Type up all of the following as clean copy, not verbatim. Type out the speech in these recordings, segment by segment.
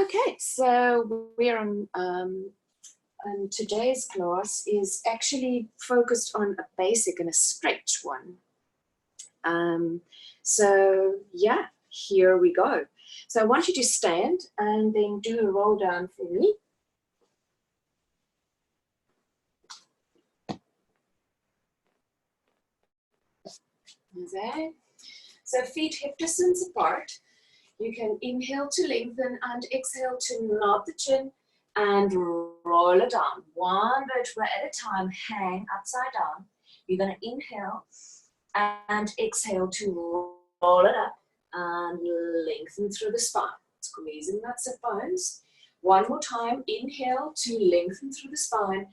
Okay, so we're on today's class is actually focused on a basic and a stretch one. So yeah, here we go. So I want you to stand and then do a roll down for me. Okay. So feet hip distance apart. You can inhale to lengthen and exhale to nod the chin and roll it down. One vertebra at a time, hang upside down. You're going to inhale and exhale to roll it up and lengthen through the spine. Squeezing that sit bones. One more time, inhale to lengthen through the spine.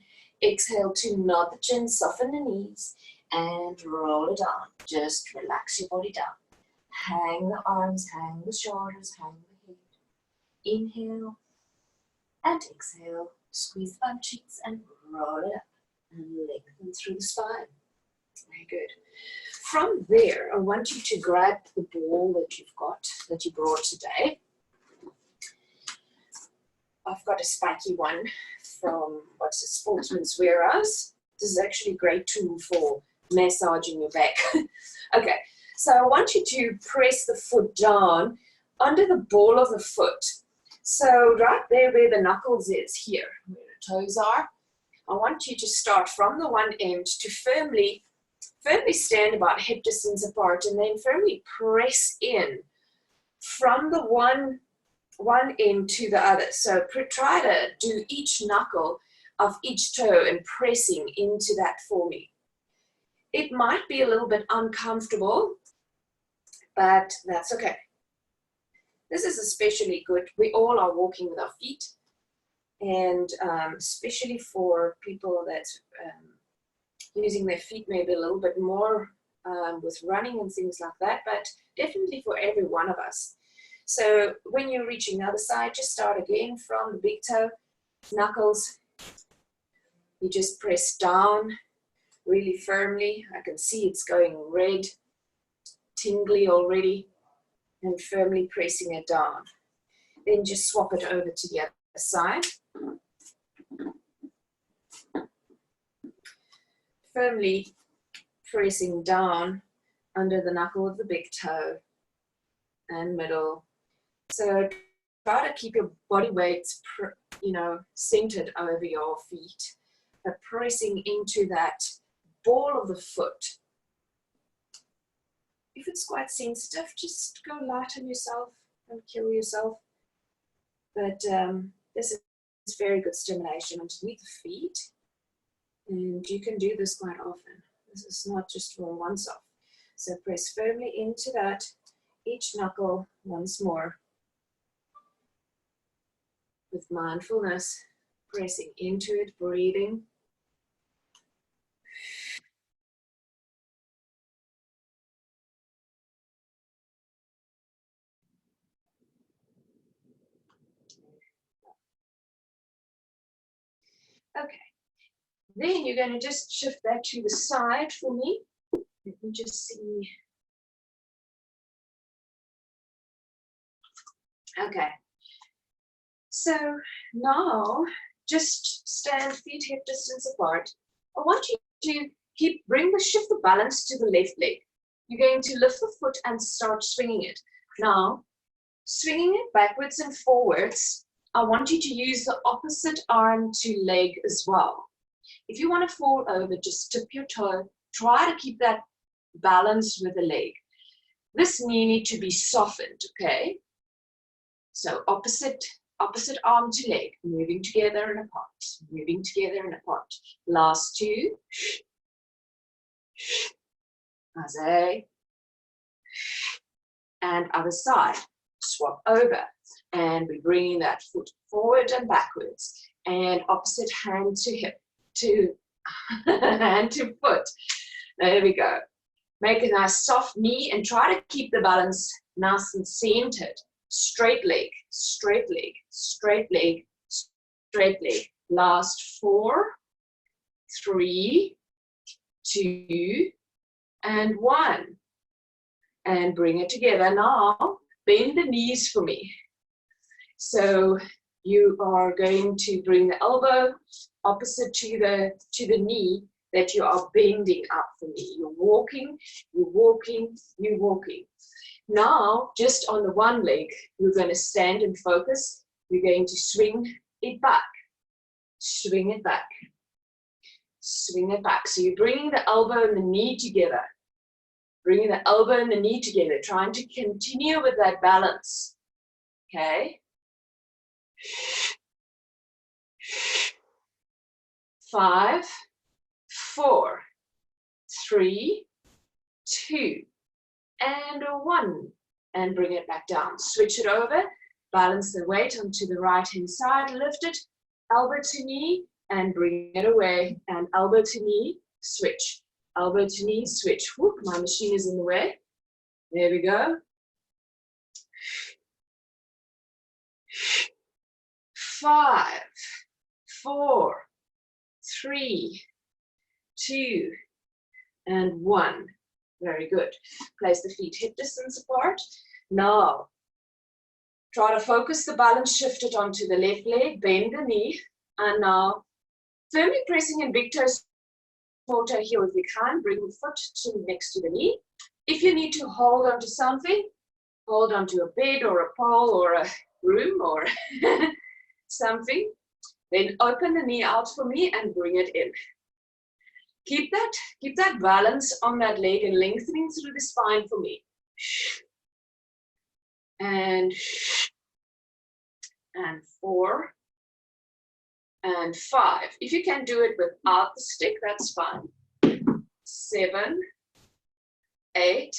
Exhale to nod the chin, soften the knees and roll it down. Just relax your body down. Hang the arms, hang the shoulders, hang the head. Inhale and exhale. Squeeze the bum cheeks and roll it up and lengthen through the spine. Very good. From there, I want you to grab the ball that you've got, that you brought today. I've got a spiky one from, what's it, Sportsman's Warehouse. This is actually a great tool for massaging your back. Okay. So I want you to press the foot down under the ball of the foot. So right there where the knuckles is here, where the toes are, I want you to start from the one end to firmly stand about hip distance apart and then firmly press in from the one end to the other. So try to do each knuckle of each toe and pressing into that for me. It might be a little bit uncomfortable, but that's okay. This is especially good. We all are walking with our feet, and especially for people that using their feet maybe a little bit more with running and things like that, but definitely for every one of us. So when you're reaching the other side, just start again from the big toe, knuckles. You just press down really firmly. I can see it's going red, tingly already, and firmly pressing it down. Then just swap it over to the other side. Firmly pressing down under the knuckle of the big toe and middle. So try to keep your body weight, centered over your feet, but pressing into that ball of the foot. If it's quite sensitive, just go light on yourself, don't kill yourself. But this is very good stimulation underneath the feet. And you can do this quite often. This is not just for once off. So press firmly into that, each knuckle once more. With mindfulness, pressing into it, breathing. Okay. Then you're going to just shift that to the side for me. Let me just see. Okay. So now just stand feet hip distance apart. I want you to shift the balance to the left leg. You're going to lift the foot and start swinging it. Now, swinging it backwards and forwards, I want you to use the opposite arm to leg as well. If you want to fall over, just tip your toe. Try to keep that balance with the leg. This knee needs to be softened, okay? So opposite arm to leg, moving together and apart, moving together and apart. Last two. Azay. And other side. Swap over. And we're bringing that foot forward and backwards. And opposite hand to hip, to hand to foot. There we go. Make a nice soft knee and try to keep the balance nice and centered. Straight leg, straight leg, straight leg, straight leg. Last 4, 3, 2, and 1. And bring it together. Now, bend the knees for me. So you are going to bring the elbow opposite to the knee that you are bending up for me. You're walking, you're walking, you're walking. Now, just on the one leg, you're going to stand and focus. You're going to swing it back, swing it back, swing it back. So you're bringing the elbow and the knee together, bringing the elbow and the knee together, trying to continue with that balance. Okay? 5, 4, 3, 2, and 1. And bring it back down. Switch it over. Balance the weight onto the right-hand side. Lift it, elbow to knee, and bring it away. And elbow to knee, switch. Elbow to knee, switch. Whoop, my machine is in the way. There we go. 5, 4, 3, 2, and 1. Very good. Place the feet hip distance apart. Now, try to focus the balance, shift it onto the left leg, bend the knee, and now firmly pressing in big toe, small toe heel if you can. Bring the foot next to the knee. If you need to hold onto something, hold onto a bed or a pole or a room or something, then open the knee out for me and bring it in. Keep that balance on that leg and lengthening through the spine for me. And 4 and 5. If you can do it without the stick, that's fine. 7, 8,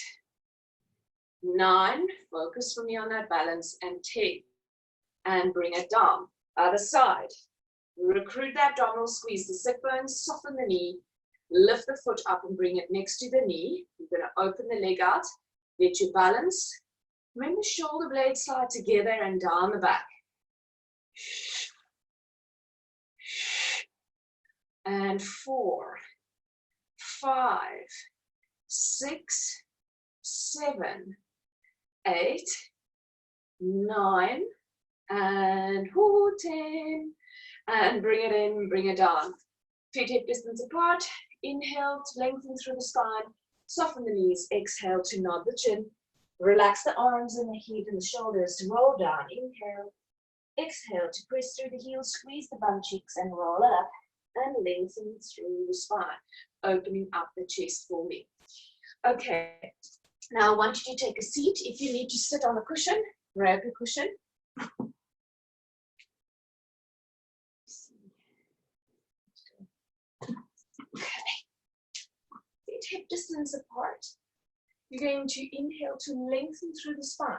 9. Focus for me on that balance, and 10. And bring it down. Other side. Recruit that abdominal squeeze the sit bones, soften the knee. Lift the foot up and bring it next to the knee. You're going to open the leg out. Get your balance. Remember, shoulder blades slide together and down the back. And 4, 5, 6, 7, 8, 9, and 10. And bring it in, bring it down. Feet hip distance apart. Inhale to lengthen through the spine. Soften the knees. Exhale to nod the chin. Relax the arms and the head and the shoulders to roll down. Inhale. Exhale to press through the heels. Squeeze the bum cheeks and roll it up. And lengthen through the spine. Opening up the chest for me. Okay. Now I want you to take a seat. If you need to sit on a cushion, grab a cushion. Okay. Feet hip distance apart. You're going to inhale to lengthen through the spine.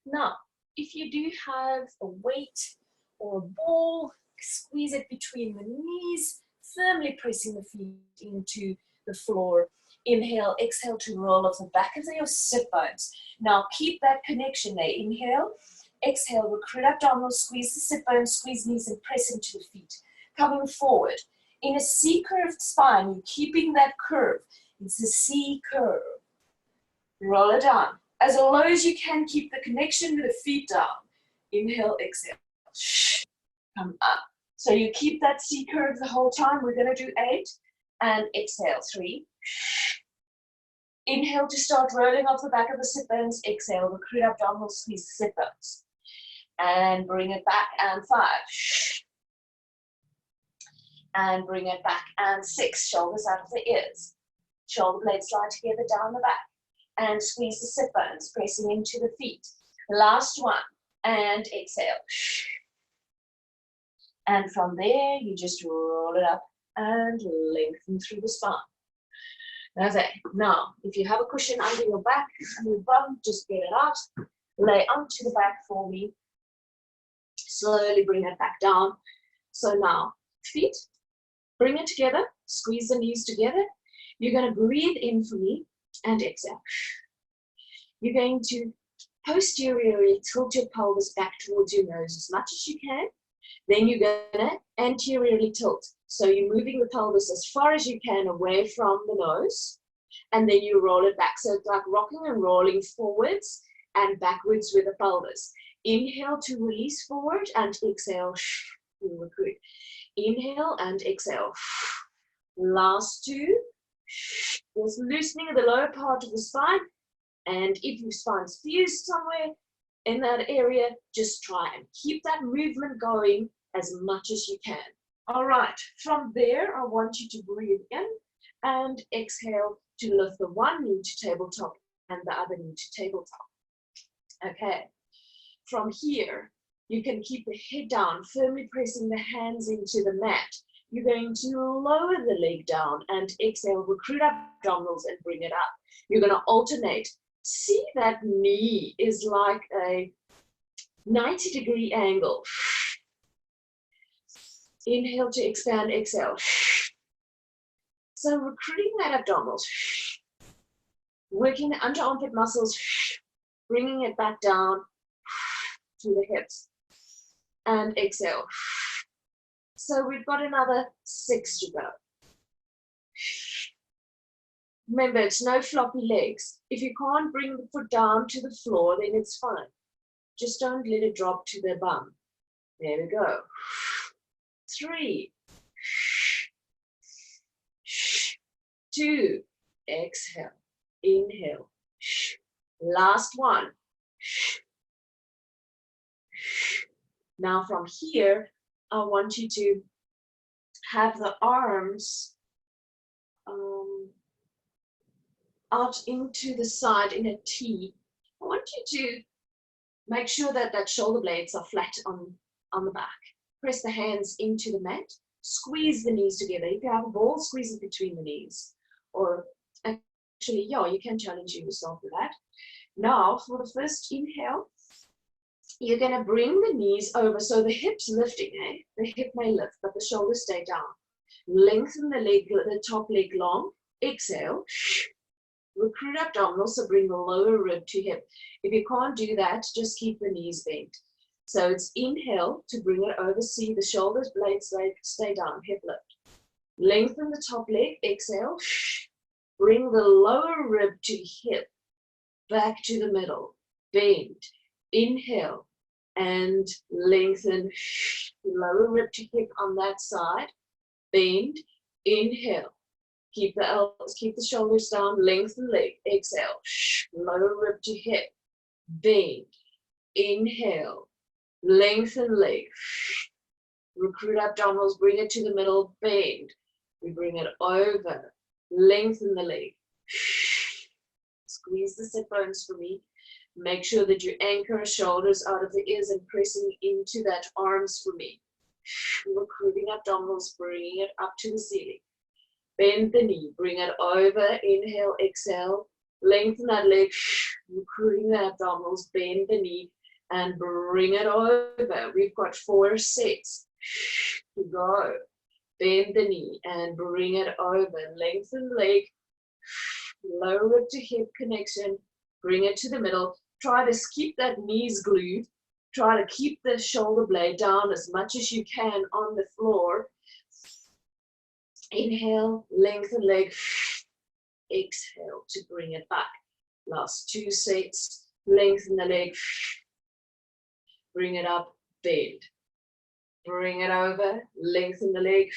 Now, if you do have a weight or a ball, squeeze it between the knees, firmly pressing the feet into the floor. Inhale, exhale to roll off the back of your sit bones. Now, keep that connection there. Inhale, exhale, recruit abdominal, squeeze the sit bones, squeeze knees, and press into the feet. Coming forward. In a C-curved spine, you're keeping that curve. It's a C curve. Roll it down. As low as you can, keep the connection with the feet down. Inhale, exhale. Come up. So you keep that C curve the whole time. We're going to do 8. And exhale, 3. Inhale to start rolling off the back of the sit bones. Exhale, recruit abdominal, squeeze the sit bones. And bring it back. And 5. And bring it back. And 6. Shoulders out of the ears. Shoulder blades slide together down the back. And squeeze the sit bones, pressing into the feet. Last one. And exhale. And from there, you just roll it up and lengthen through the spine. Okay. Now, if you have a cushion under your back and your bum, just get it out. Lay onto the back for me. Slowly bring it back down. So now, feet. Bring it together, squeeze the knees together. You're going to breathe in for me and exhale. You're going to posteriorly tilt your pelvis back towards your nose as much as you can. Then you're going to anteriorly tilt. So you're moving the pelvis as far as you can away from the nose. And then you roll it back. So it's like rocking and rolling forwards and backwards with the pelvis. Inhale to release forward and exhale. You recruit. Inhale and exhale. Last two. There's loosening of the lower part of the spine. And if your spine's fused somewhere in that area, just try and keep that movement going as much as you can. All right, from there, I want you to breathe in and exhale to lift the one knee to tabletop and the other knee to tabletop. Okay, from here, you can keep the head down, firmly pressing the hands into the mat. You're going to lower the leg down and exhale, recruit abdominals and bring it up. You're going to alternate. See that knee is like a 90-degree angle. Inhale to expand, exhale. So recruiting that abdominals. Working the under armpit muscles, bringing it back down to the hips. And exhale. So we've got another 6 to go. Remember, it's no floppy legs. If you can't bring the foot down to the floor, then it's fine. Just don't let it drop to the bum. There we go. 3, 2, exhale, inhale. Last one. Now from here, I want you to have the arms out into the side in a T. I want you to make sure that that shoulder blades are flat on the back. Press the hands into the mat. Squeeze the knees together. If you have a ball, squeeze it between the knees. Or actually, yeah, you can challenge yourself with that. Now, for the first inhale, you're going to bring the knees over. So the hips lifting, the hip may lift, but the shoulders stay down. Lengthen the leg, the top leg long. Exhale. Recruit abdominals, so bring the lower rib to hip. If you can't do that, just keep the knees bent. So it's inhale to bring it over. See the shoulders, blades stay down, hip lift. Lengthen the top leg. Exhale. Bring the lower rib to hip. Back to the middle. Bend. Inhale. And lengthen. Lower rib to hip on that side. Bend. Inhale. Keep the elbows, keep the shoulders down, lengthen leg, exhale, lower rib to hip, bend, inhale, lengthen leg, recruit abdominals, bring it to the middle, bend, we bring it over, lengthen the leg, squeeze the sit bones for me, make sure that you anchor shoulders out of the ears and pressing into that arms for me, recruiting abdominals, bringing it up to the ceiling. Bend the knee, bring it over, inhale, exhale, lengthen that leg, recruiting the abdominals, bend the knee, and bring it over. We've got 4 sets to go. Bend the knee and bring it over, lengthen leg, lower rib to hip connection, bring it to the middle. Try to keep that knees glued. Try to keep the shoulder blade down as much as you can on the floor. Inhale, lengthen leg, exhale to bring it back. Last 2 sets, lengthen the leg, bring it up, bend. Bring it over, lengthen the leg,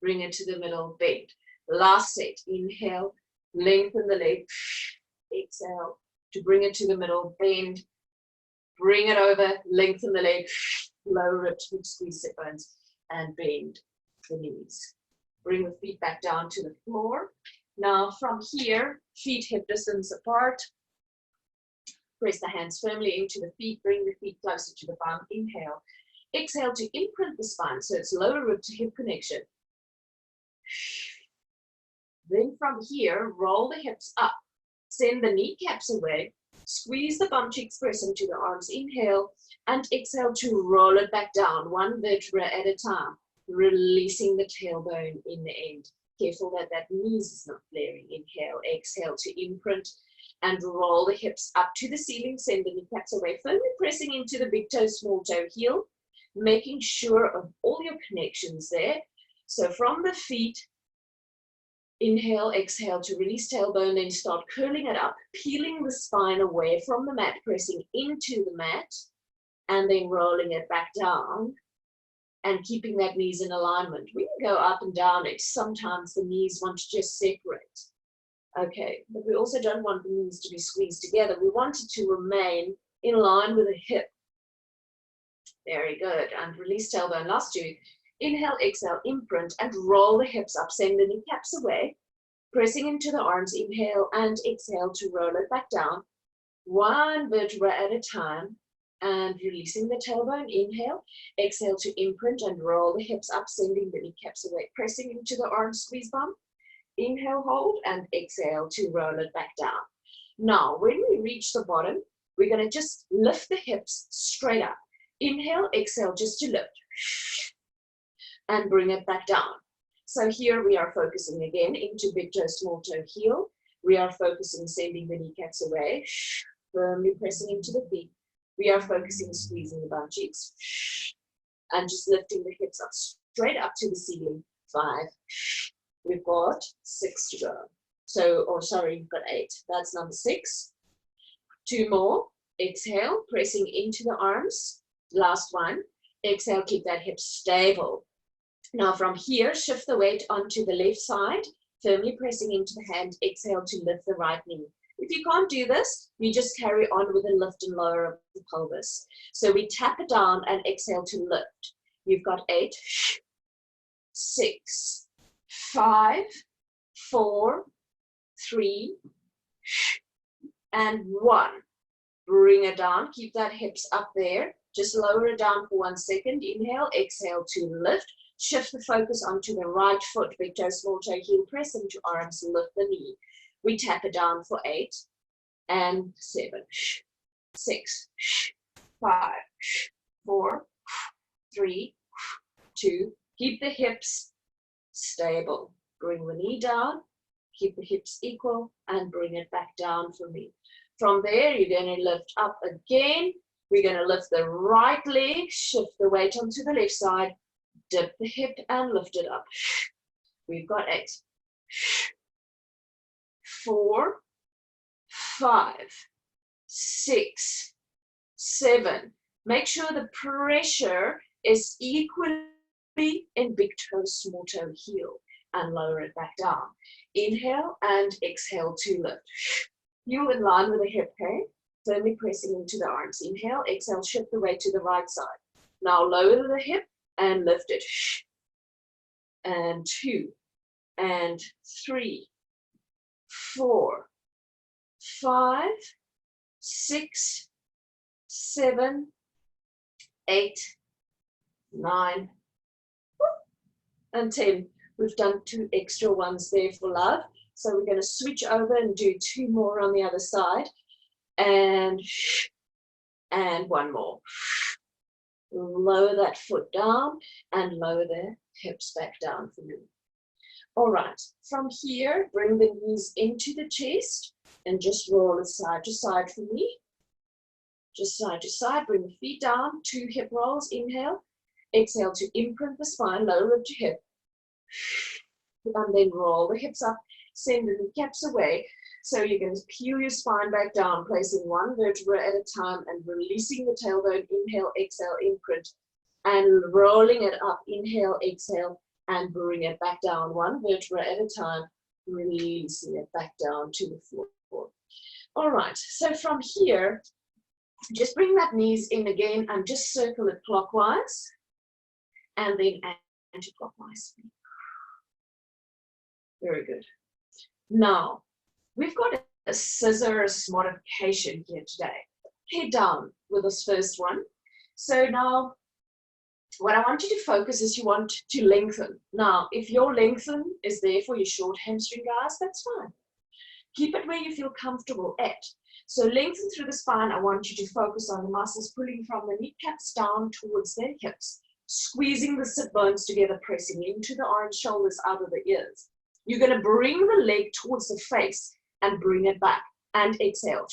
bring it to the middle, bend. Last set, inhale, lengthen the leg, exhale to bring it to the middle, bend. Bring it over, lengthen the leg, lower rib to squeeze sit bones, and bend the knees. Bring the feet back down to the floor. Now from here, feet hip distance apart. Press the hands firmly into the feet. Bring the feet closer to the bum. Inhale. Exhale to imprint the spine. So it's lower rib to hip connection. Then from here, roll the hips up. Send the kneecaps away. Squeeze the bum cheeks, press into the arms. Inhale and exhale to roll it back down, 1 vertebra at a time. Releasing the tailbone in the end. Careful that that knees is not flaring. Inhale, exhale to imprint and roll the hips up to the ceiling. Send the kneecaps away, firmly pressing into the big toe, small toe, heel, making sure of all your connections there. So from the feet, Inhale, exhale to release tailbone, then start curling it up, peeling the spine away from the mat, pressing into the mat, and then rolling it back down and keeping that knees in alignment. We can go up and down it. Sometimes the knees want to just separate. Okay, but we also don't want the knees to be squeezed together. We want it to remain in line with the hip. Very good. And release tailbone. Last two. Inhale, exhale, imprint, and roll the hips up. Send the kneecaps away. Pressing into the arms. Inhale and exhale to roll it back down. One vertebra at a time. And releasing the tailbone. Inhale, exhale to imprint and roll the hips up, sending the kneecaps away. Pressing into the arms, squeeze bump. Inhale, hold, and exhale to roll it back down. Now, when we reach the bottom, we're going to just lift the hips straight up. Inhale, exhale, just to lift. And bring it back down. So here we are focusing again into big toe, small toe, heel. We are focusing, sending the kneecaps away. Firmly pressing into the feet. We are focusing, squeezing the bum cheeks. And just lifting the hips up, straight up to the ceiling. 5. We've got 6 to go. So, or sorry, you've got 8. That's number 6. 2 more. Exhale, pressing into the arms. Last one. Exhale, keep that hip stable. Now from here, shift the weight onto the left side, firmly pressing into the hand. Exhale to lift the right knee. If you can't do this, you just carry on with a lift and lower of the pelvis. So we tap it down and exhale to lift. You've got 8, 6, 5, 4, 3, and 1. Bring it down. Keep that hips up there. Just lower it down for 1 second. Inhale, exhale to lift. Shift the focus onto the right foot. Big toe, small toe, heel, press into arms, lift the knee. We tap it down for 8 and 7, 6, 5, 4, 3, 2. Keep the hips stable. Bring the knee down. Keep the hips equal and bring it back down for me. From there, you're going to lift up again. We're going to lift the right leg, shift the weight onto the left side, dip the hip and lift it up. We've got 8, 4, 5, 6, 7. Make sure the pressure is equally in big toe, small toe, heel, and lower it back down. Inhale and exhale to lift. Heel in line with the hip, okay? Firmly pressing into the arms. Inhale, exhale, shift the weight to the right side. Now lower the hip and lift it. And 2, and 3, 4, 5, 6, 7, 8, 9, and 10. We've done 2 extra ones there for love. So we're going to switch over and do 2 more on the other side. And 1 more. Lower that foot down and lower the hips back down for me. All right, from here, bring the knees into the chest and just roll it side to side for me. Just side to side, bring the feet down, 2 hip rolls, inhale. Exhale to imprint the spine, lower it to hip. And then roll the hips up, send the kneecaps away. So you're going to peel your spine back down, placing 1 vertebra at a time and releasing the tailbone. Inhale, exhale, imprint, and rolling it up. Inhale, exhale, and bring it back down 1 vertebra at a time, releasing it back down to the floor. All right, so from here, just bring that knees in again and just circle it clockwise and then anti-clockwise. Very good. Now, we've got a scissors modification here today. Head down with this first one. So now, what I want you to focus is you want to lengthen. Now, if your lengthen is there for your short hamstring, guys, that's fine. Keep it where you feel comfortable at. So lengthen through the spine. I want you to focus on the muscles pulling from the kneecaps down towards their hips, squeezing the sit bones together, pressing into the arms, shoulders, out of the ears. You're going to bring the leg towards the face and bring it back. And exhale.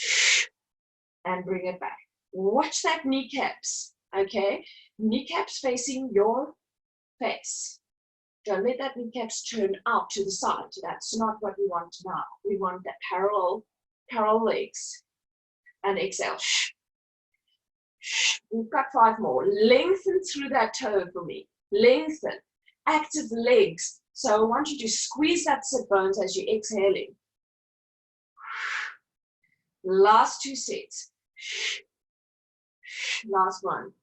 And bring it back. Watch that kneecaps, okay? Kneecaps facing your face. Don't let that kneecaps turn out to the side. That's not what we want now. We want that parallel legs. And exhale. We've got 5 more. Lengthen through that toe for me. Lengthen. Active legs. So I want you to squeeze that sit bones as you're exhaling. Last 2 sets. Last one.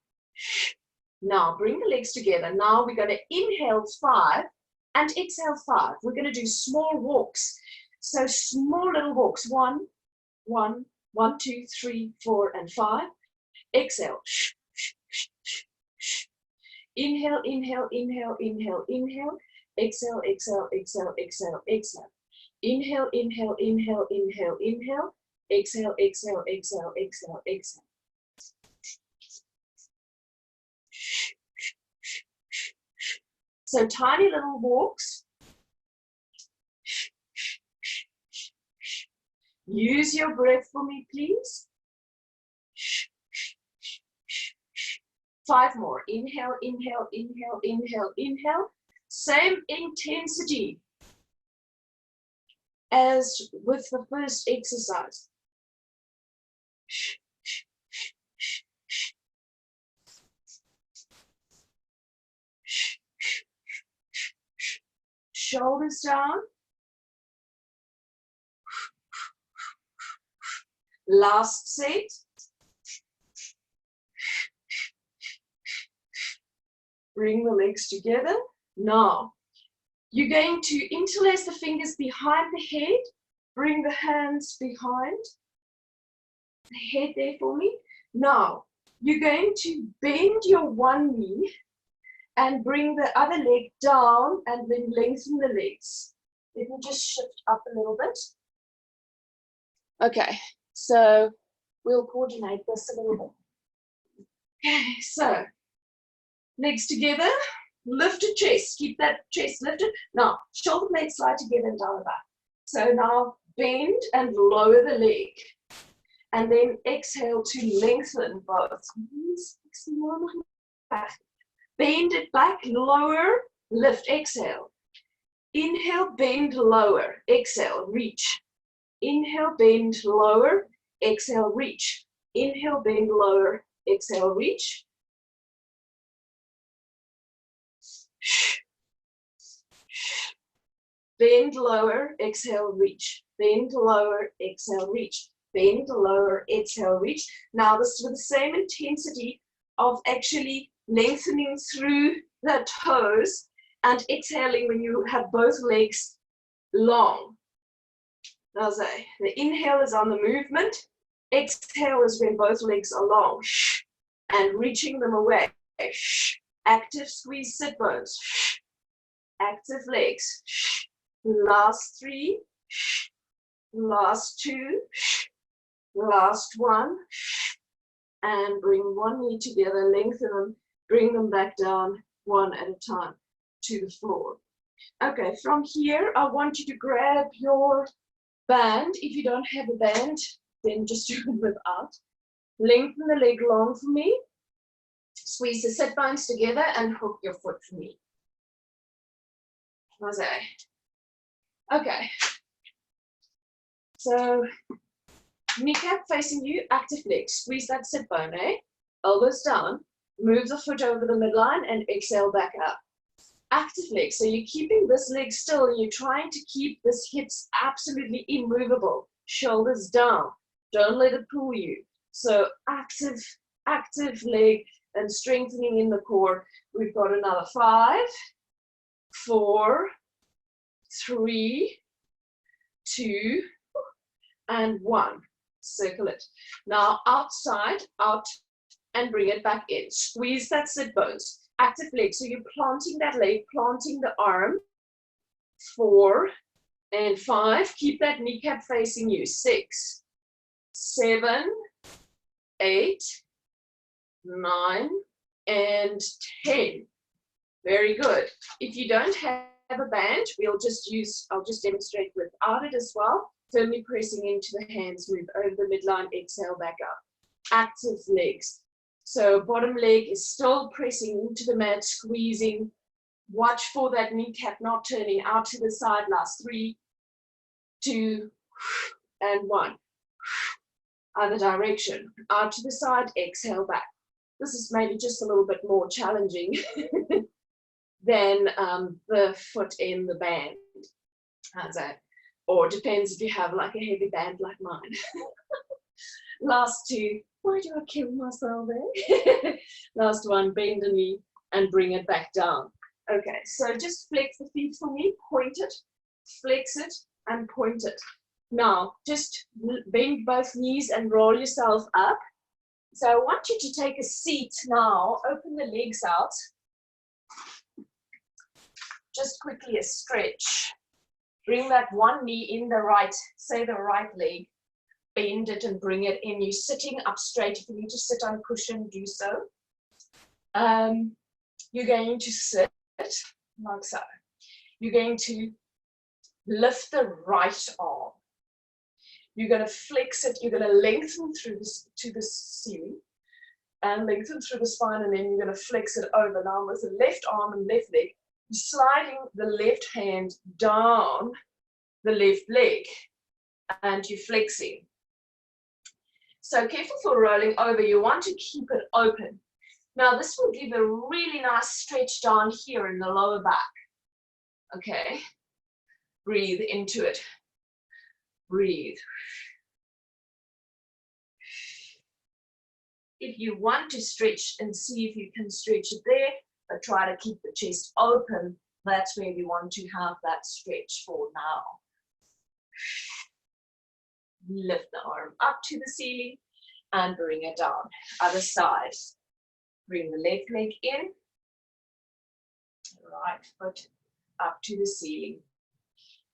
Now bring the legs together. Now we're going to inhale 5 and exhale 5. We're going to do small walks. So small little walks. 1, 1, 1, 2, 3, 4, and 5. Exhale. Inhale, inhale, inhale, inhale, inhale. Exhale, exhale, exhale, exhale, exhale. Inhale, inhale, inhale, inhale, inhale. Exhale, exhale, exhale, exhale, exhale. So tiny little walks. Use your breath for me, please. 5 more. Inhale, inhale, inhale, inhale, inhale. Same intensity as with the first exercise. Shoulders down. Last set. Bring the legs together. Now, you're going to interlace the fingers behind the head. Bring the hands behind the head there for me. Now, you're going to bend your one knee and bring the other leg down and then lengthen the legs. Let me just shift up a little bit. Okay, so we'll coordinate this a little bit. Okay, so legs together, lift the chest, keep that chest lifted. Now, shoulder blades slide together and down the back. So now bend and lower the leg. And then exhale to lengthen both. Bend it back, lower, lift, exhale. Inhale, bend, lower, exhale, reach. Inhale, bend, lower, exhale, reach. Inhale, bend, lower, exhale, reach. Bend, lower, exhale, reach. Bend, lower, exhale, reach. Bend, lower, exhale, reach. Now this is with the same intensity of actually lengthening through the toes and exhaling when you have both legs long. Now say, the inhale is on the movement. Exhale is when both legs are long and reaching them away. Active squeeze sit bones. Active legs. Last 3. Last 2. Last 1. And bring one knee together, lengthen them, bring them back down one at a time to the floor. Okay, from here, I want you to grab your band. If you don't have a band, then just do it without. Lengthen the leg long for me. Squeeze the sit bones together and hook your foot for me. Okay. So, kneecap facing you, active legs. Squeeze that sit bone, elbows down. Move the foot over the midline and exhale back up. Active legs. So you're keeping this leg still and you're trying to keep this hips absolutely immovable. Shoulders down. Don't let it pull you. So active leg and strengthening in the core. We've got another 5, 4, 3, 2, and 1. Circle it. Now outside, out, and bring it back in. Squeeze that sit bones. Active leg. So you're planting that leg, planting the arm. 4 and 5. Keep that kneecap facing you. 6, 7, 8, 9, and 10. Very good. If you don't have a band, I'll just demonstrate without it as well. Firmly pressing into the hands, move over the midline, exhale back up. Active legs. So bottom leg is still pressing into the mat, squeezing Watch for that kneecap not turning out to the side. Last 3, 2, and 1. Other direction. Out to the side, exhale back. This is maybe just a little bit more challenging than the foot in the band. How's that? Or it depends if you have like a heavy band like mine. Last 2. Why do I kill myself there? Last 1, bend the knee and bring it back down. Okay, so just flex the feet for me, point it, flex it, and point it. Now, just bend both knees and roll yourself up. So I want you to take a seat now, open the legs out. Just quickly a stretch. Bring that one knee in the right, say the right leg. Bend it and bring it in. You're sitting up straight. If you need to sit on a cushion, do so. You're going to sit like so. You're going to lift the right arm. You're going to flex it. You're going to lengthen through this to the ceiling and lengthen through the spine, and then you're going to flex it over. Now with the left arm and left leg, you're sliding the left hand down the left leg and you're flexing. So careful for rolling over. You want to keep it open. Now this will give a really nice stretch down here in the lower back. Okay, breathe into it. Breathe. If you want to stretch and see if you can stretch it there, but try to keep the chest open, that's where we want to have that stretch for now. Lift the arm up to the ceiling and bring it down. Other side. Bring the left leg in. Right foot up to the ceiling.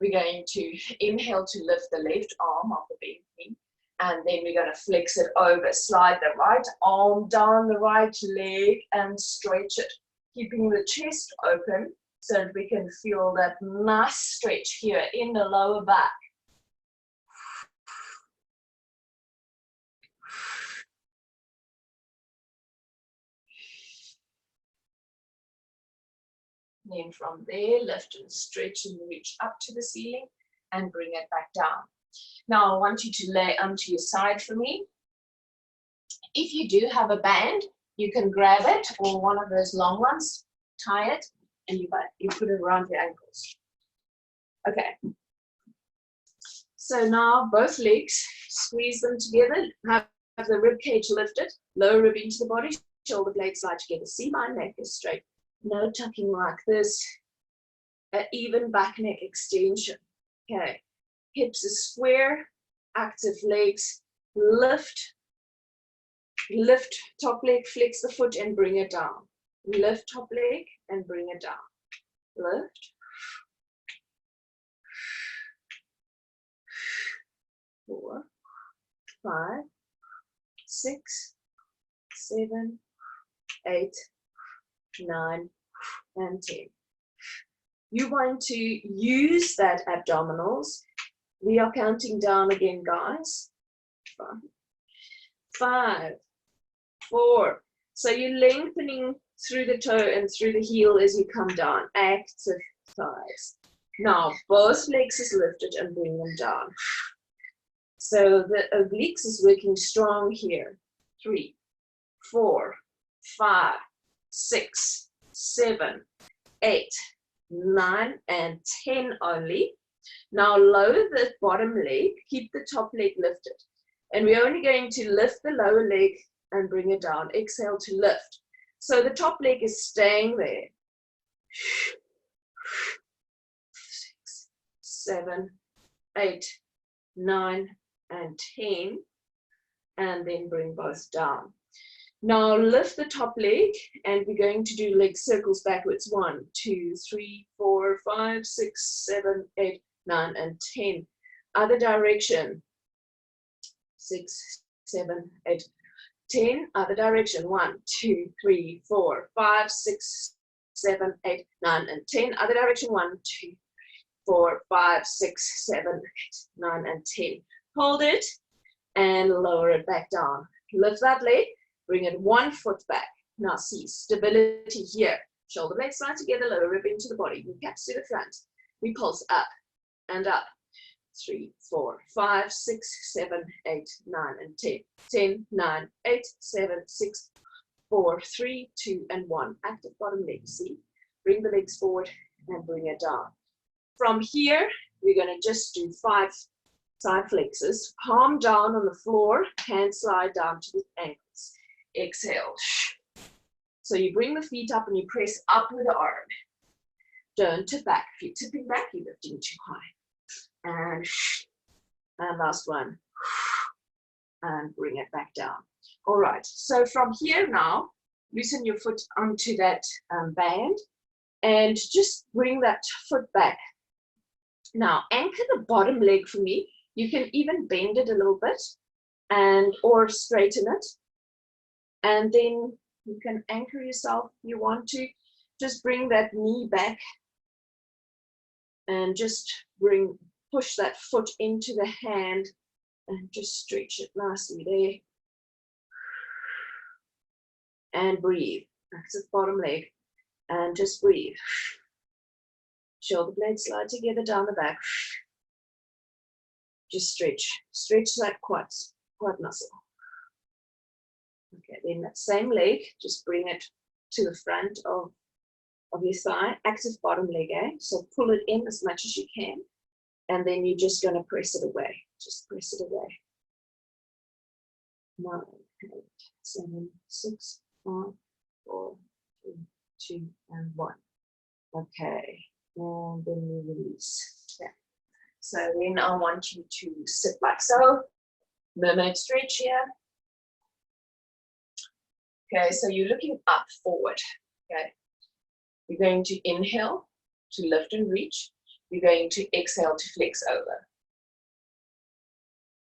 We're going to inhale to lift the left arm off the bent knee. And then we're going to flex it over. Slide the right arm down the right leg and stretch it. Keeping the chest open so that we can feel that nice stretch here in the lower back. Then from there, lift and stretch and reach up to the ceiling and bring it back down. Now I want you to lay onto your side for me. If you do have a band, you can grab it, or one of those long ones, tie it, and you put it around your ankles. Okay. So now both legs, squeeze them together, have the rib cage lifted, lower rib into the body, shoulder blades slide together. See, my neck is straight. No tucking like this. An even back neck extension. Okay. Hips are square, active legs, lift top leg, flex the foot and bring it down. Lift top leg and bring it down. Lift. 4, 5, 6, 7, 8, 9, and 10. You want to use that abdominals. We are counting down again, guys. 5, 4. So you're lengthening through the toe and through the heel as you come down. Active thighs. Now, both legs is lifted and bring them down. So the obliques is working strong here. 3, 4, 5, 6, 7, 8, 9, and 10 only. Now lower the bottom leg, keep the top leg lifted. And we're only going to lift the lower leg and bring it down. Exhale to lift. So the top leg is staying there. 6, 7, 8, 9, and 10. And then bring both down. Now lift the top leg and we're going to do leg circles backwards. 1, 2, 3, 4, 5, 6, 7, 8, 9, and 10. Other direction. 6, 7, 8, 10. Other direction. 1, 2, 3, 4, 5, 6, 7, 8, 9, and 10. Other direction. 1, 2, 4, 5, 6, 7, 8, 9, and 10. Hold it and lower it back down. Lift that leg. Bring it 1 foot back. Now see, stability here. Shoulder blades slide together, lower rib into the body. Kneecaps to the front. We pulse up and up. 3, 4, 5, 6, 7, 8, 9, and 10. 10, 9, 8, 7, 6, 4, 3, 2, and 1. Active bottom leg, see? Bring the legs forward and bring it down. From here, we're going to just do 5 side flexors. Palm down on the floor, hands slide down to the ankles. Exhale. So you bring the feet up and you press up with the arm. Don't tip back. If you're tipping back, you're lifting too high. And last one. And bring it back down. All right. So from here now, loosen your foot onto that band and just bring that foot back. Now, anchor the bottom leg for me. You can even bend it a little bit or straighten it. And then you can anchor yourself if you want to. Just bring that knee back and just push that foot into the hand and just stretch it nicely there. And breathe. Active bottom leg. And just breathe. Shoulder blades slide together down the back. Just stretch that quad muscle. Okay, then that same leg, just bring it to the front of your thigh. Active bottom leg, So pull it in as much as you can. And then you're just going to press it away. Just press it away. 9, 8, 7, 6, 5, 4, 3, 2, and 1. Okay, and then you release. Yeah. So then I want you to sit like so. Mermaid stretch here. Okay, so you're looking up, forward. Okay, you're going to inhale to lift and reach. You're going to exhale to flex over.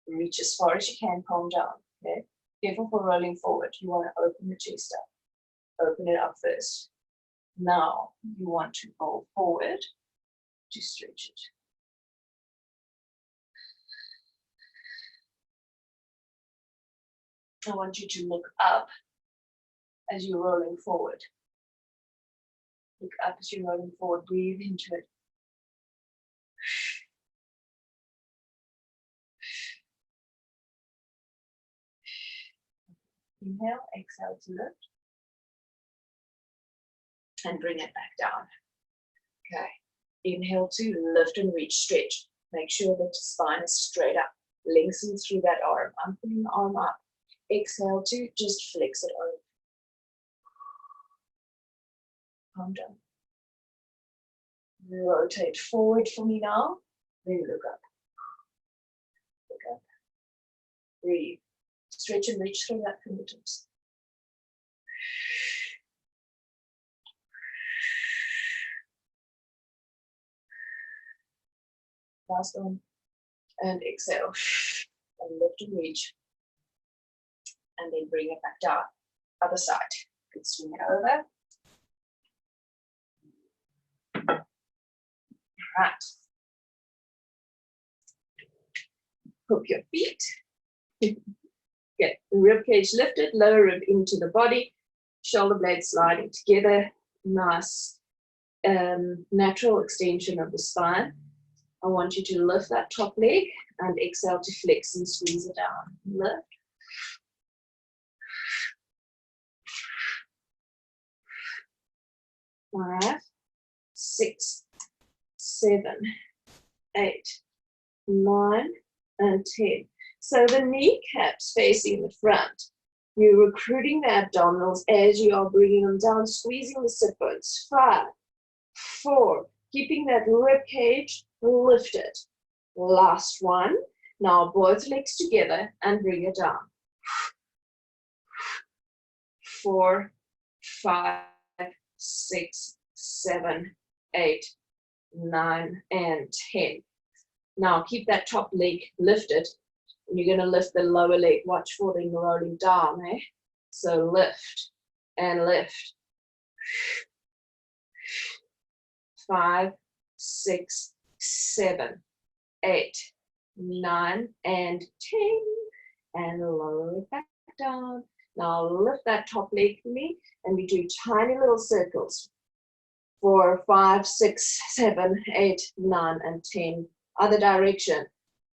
Reach as far as you can, palm down. Okay, careful for rolling forward. You want to open the chest up. Open it up first. Now you want to roll forward to stretch it. I want you to look up as you're rolling forward. Look up as you're rolling forward. Breathe into it. Inhale, exhale to lift. And bring it back down. Okay. Inhale to lift and reach, stretch. Make sure that your spine is straight up. Lengthen through that arm. I'm putting the arm up. Exhale to just flex it over. Calm down. Rotate forward for me now. Then look up. Look up. Breathe. Stretch and reach through that fingertips. Last one. And exhale. And lift and reach. And then bring it back down. Other side. You can swing it over. Right. Hook your feet. Get the rib cage lifted, lower rib into the body, shoulder blades sliding together. Nice natural extension of the spine. I want you to lift that top leg and exhale to flex and squeeze it down. Lift. 5, 6, 7, 8, 9, and 10. So the kneecaps facing the front. You're recruiting the abdominals as you are bringing them down, squeezing the sit bones. 5, 4, keeping that rib cage lifted. Last one. Now both legs together and bring it down. 4, 5, 6, 7, 8, 9, and 10. Now keep that top leg lifted. And you're going to lift the lower leg. Watch for them rolling down. So lift and lift. 5, 6, 7, 8, 9, and 10. And lower it back down. Now lift that top leg for me. And we do tiny little circles. 4, 5, 6, 7, 8, 9, and 10. Other direction.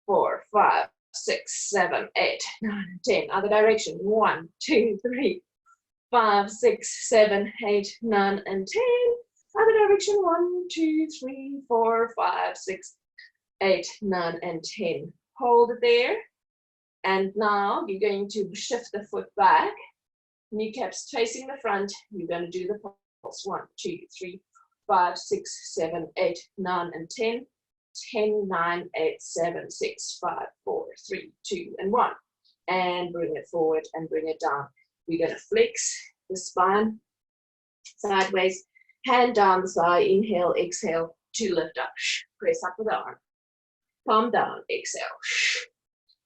4, 5, 6, 7, 8, 9, 10. Other direction. 1, 2, 3, 5, 6, 7, 8, 9, and 10. Other direction. 1, 2, 3, 4, 5, 6, 8, 9, and 10. Hold it there. And now you're going to shift the foot back. Kneecaps facing the front. You're going to do the pulse. 1, 2, 3, 5, 6, 7, 8, 9, and 10. 10, 9, 8, 7, 6, 5, 4, 3, 2, and 1. And bring it forward and bring it down. We're going to flex the spine sideways. Hand down the thigh. Inhale, exhale to lift up. Press up with the arm. Palm down, exhale.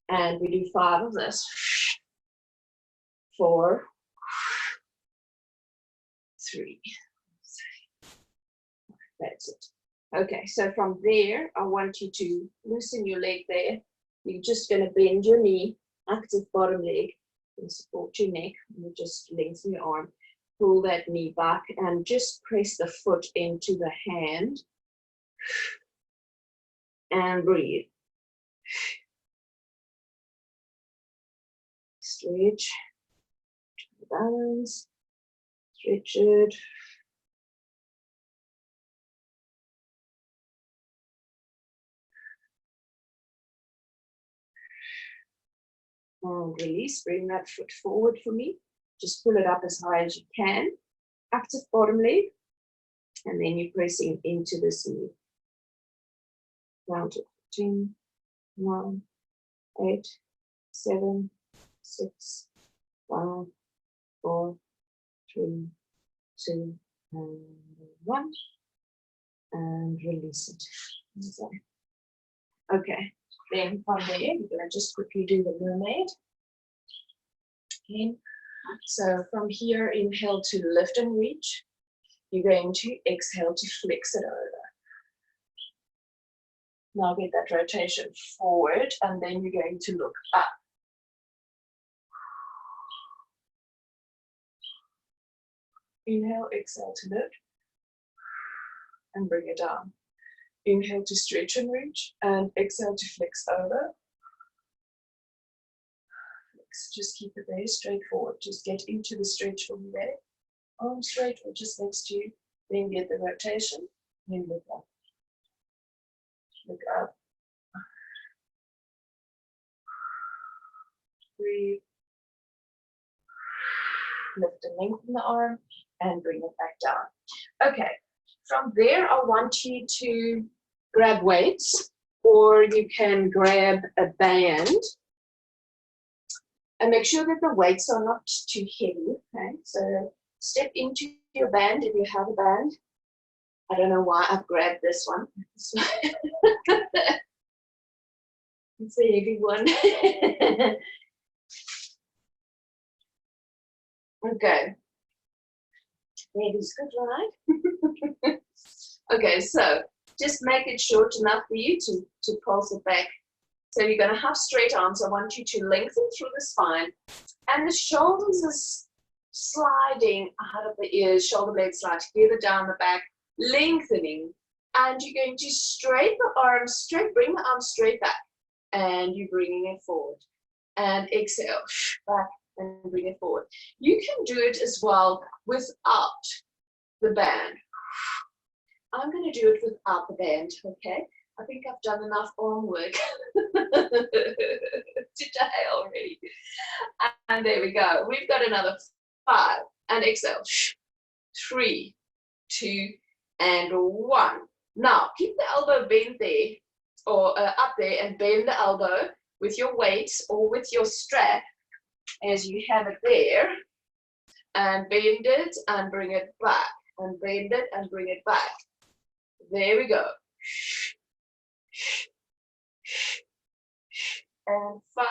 And we do 5 of this. 4, 3. That's it. Okay, so from there, I want you to loosen your leg there. You're just going to bend your knee, active bottom leg, and support your neck. You just lengthen your arm, pull that knee back, and just press the foot into the hand. And breathe. Stretch, balance, stretch it. And release, bring that foot forward for me. Just pull it up as high as you can. Active bottom leg. And then you're pressing into this knee. Count it. 10, 9, 8, 7, 6, 5, 4, 3, 2, and 1. And release it. Okay. Then from there, you're going to just quickly do the mermaid. Okay. So from here, inhale to lift and reach. You're going to exhale to flex it over. Now get that rotation forward, and then you're going to look up. Inhale, exhale to lift, and bring it down. Inhale to stretch and reach, and exhale to flex over. Flex. Just keep it there, straightforward. Just get into the stretch from there. Arm straight or just next to you. Then get the rotation, then look up. Look up. Breathe. Lift and lengthen the arm and bring it back down. Okay, from there I want you to grab weights, or you can grab a band, and make sure that the weights are not too heavy. Okay, so step into your band if you have a band. I don't know why I've grabbed this one. It's a heavy one. Okay. Heavy's good, right? Okay, so just make it short enough for you to pulse it back. So you're going to have straight arms. I want you to lengthen through the spine. And the shoulders is sliding out of the ears, shoulder blades slide together down the back, lengthening. And you're going to straight the arms straight, bring the arms straight back. And you're bringing it forward. And exhale, back and bring it forward. You can do it as well without the band. I'm going to do it without the band, okay? I think I've done enough arm work today already. And there we go. We've got another 5. And exhale. 3, 2, and 1. Now, keep the elbow bent there, or up there, and bend the elbow with your weights or with your strap as you have it there. And bend it and bring it back. And bend it and bring it back. There we go. And 5,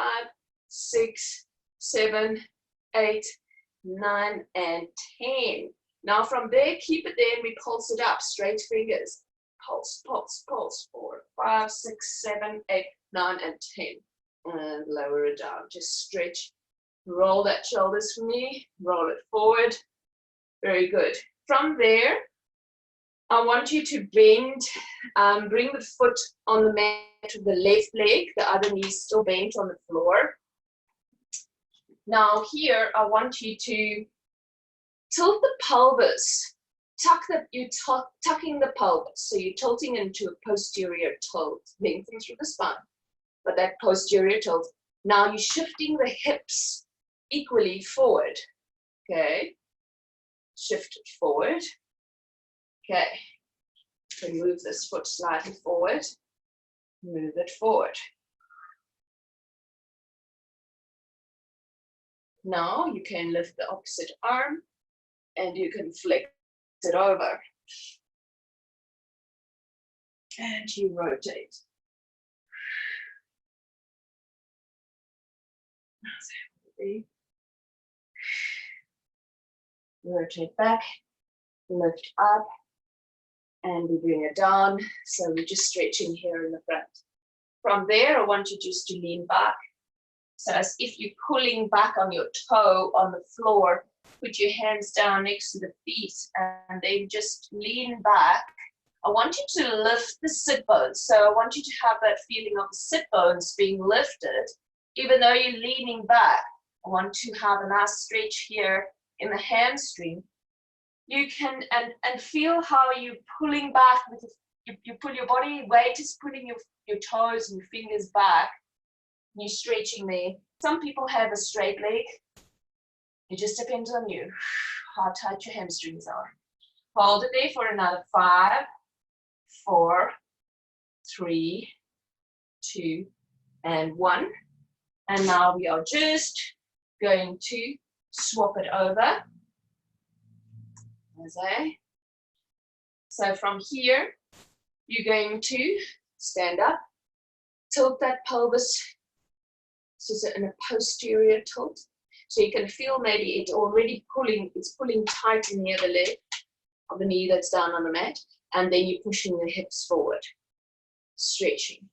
6, 7, 8, 9, and 10. Now from there, keep it there and we pulse it up. Straight fingers. Pulse, pulse, pulse. 4, 5, 6, 7, 8, 9, and 10. And lower it down. Just stretch. Roll that shoulders for me. Roll it forward. Very good. From there, I want you to bend, bring the foot on the mat with the left leg, the other knee still bent on the floor. Now here, I want you to tilt the pelvis, you're tucking the pelvis, so you're tilting into a posterior tilt, lengthen through the spine, but that posterior tilt. Now you're shifting the hips equally forward, okay? Shift it forward, okay. So move this foot slightly forward, move it forward. Now you can lift the opposite arm and you can flex it over. And you rotate. Rotate back, lift up, and we bring it down. So we're just stretching here in the front. From there, I want you just to lean back. So as if you're pulling back on your toe on the floor, put your hands down next to the feet and then just lean back. I want you to lift the sit bones. So I want you to have that feeling of the sit bones being lifted, even though you're leaning back. I want to have a nice stretch here in the hamstring. You can, and feel how you're pulling back with you pull your body weight is pulling your toes and your fingers back. You're stretching there. Some people have a straight leg. It just depends on you, how tight your hamstrings are. Hold it there for another 5, 4, 3, 2, and 1. And now we are just going to swap it over. So from here, you're going to stand up, tilt that pelvis, so it's in a posterior tilt. So you can feel maybe it's already pulling, it's pulling tight near the leg of the knee that's down on the mat, and then you're pushing the hips forward, stretching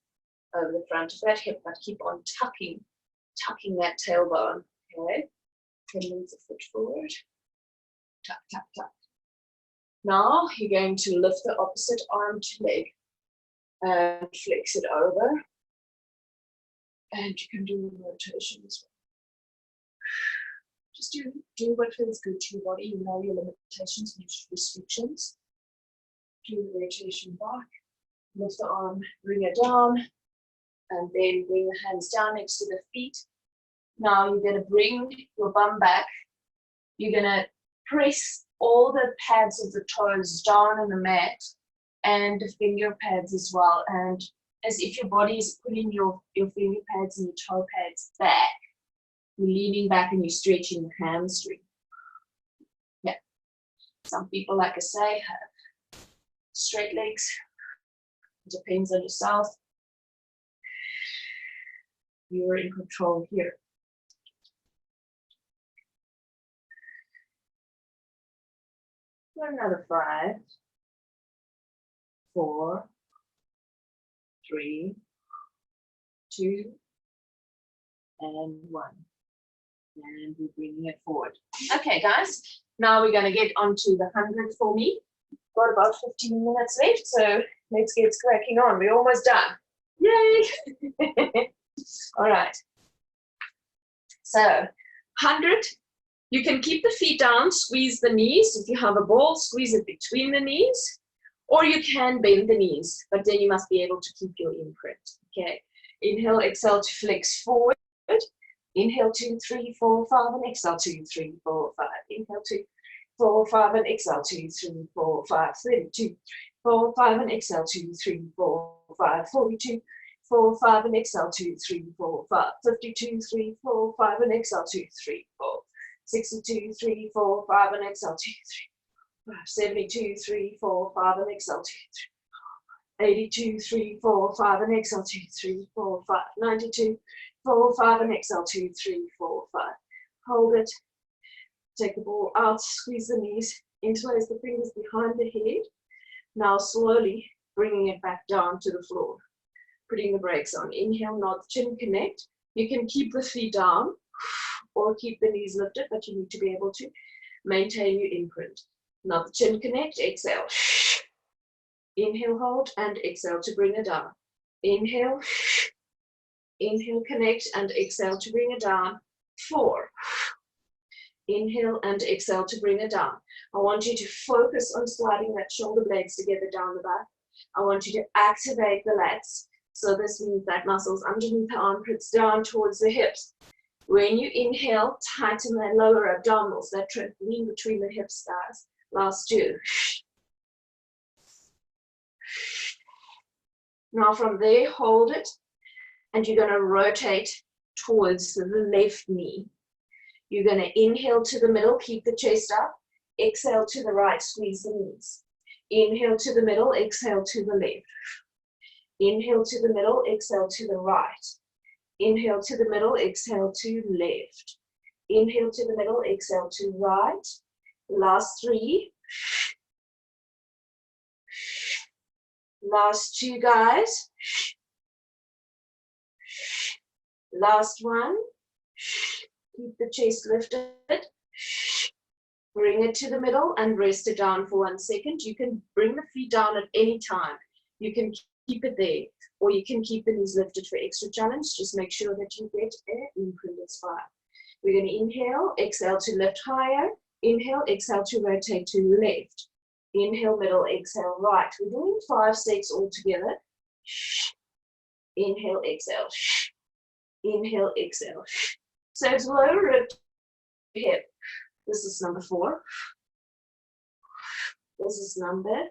over the front of that hip, but keep on tucking that tailbone, okay? And move the foot forward, tuck, tuck, tuck. Now you're going to lift the opposite arm to leg and flex it over. And you can do a rotation as well. Just do what feels good to your body. You know your limitations and your restrictions. Do the rotation back, lift the arm, bring it down, and then bring the hands down next to the feet. Now you're going to bring your bum back. You're going to press all the pads of the toes down on the mat and the finger pads as well. And as if your body is pulling your finger pads and your toe pads back. You're leaning back and you're stretching the hamstring. Yeah. Some people, like I say, have straight legs. It depends on yourself. You're in control here. Another 5, 4, 3, 2, and 1. And we're bringing it forward. Okay, guys, now we're going to get onto the 100 for me. Got about 15 minutes left, so let's get cracking on. We're almost done. Yay! All right. So, 100. You can keep the feet down, squeeze the knees. If you have a ball, squeeze it between the knees. Or you can bend the knees, but then you must be able to keep your imprint. Okay. Inhale, exhale to flex forward. Inhale, 2, 3, 4, 5, and exhale, 2, 3, 4, 5. Inhale, 2, 4, 5, and exhale, 2, 3, 4, 5. 32, 4, 5, and exhale, 2, 3, 4, 5. 42, 4, 5, and exhale, 2, 3, 4, 5. 52, 3, 4, 5, and exhale, 2, 3, 4. 62, 3, 4, 5, and exhale, 2, 3, 5. 72, 3, 4, 5, and exhale, 2, 3, 82, 3, 4, 5, and exhale, 2, 3, 4, 5. 92, 4, 5, and exhale, 2, 3, 4, 5. Hold it. Take the ball out, squeeze the knees, interlace the fingers behind the head. Now slowly bringing it back down to the floor. Putting the brakes on. Inhale, nod, chin connect. You can keep the feet down or keep the knees lifted, but you need to be able to maintain your imprint. Now the chin connect, exhale. Inhale, hold, and exhale to bring it down. Inhale, inhale, connect, and exhale to bring it down. 4. Inhale and exhale to bring it down. I want you to focus on sliding that shoulder blades together down the back. I want you to activate the lats. So this means that muscles underneath the armpits down towards the hips. When you inhale, tighten that lower abdominals, that trampoline between the hips, guys. Last 2. Now from there, hold it, and you're going to rotate towards the left knee. You're going to inhale to the middle, keep the chest up. Exhale to the right, squeeze the knees. Inhale to the middle, exhale to the left. Inhale to the middle, exhale to the right. Inhale to the middle, exhale to left. Inhale to the middle, exhale to right. Last 3. Last 2, guys. Last 1. Keep the chest lifted. Bring it to the middle and rest it down for 1 second. You can bring the feet down at any time. You can keep it there, or you can keep the knees lifted for extra challenge. Just make sure that you get an imprinted spine. We're going to inhale, exhale to lift higher. Inhale, exhale to rotate to left. Inhale, middle, exhale, right. We're doing 5 sets all together. Inhale, exhale. Inhale, exhale. So it's lower rib, hip. This is number 4. This is number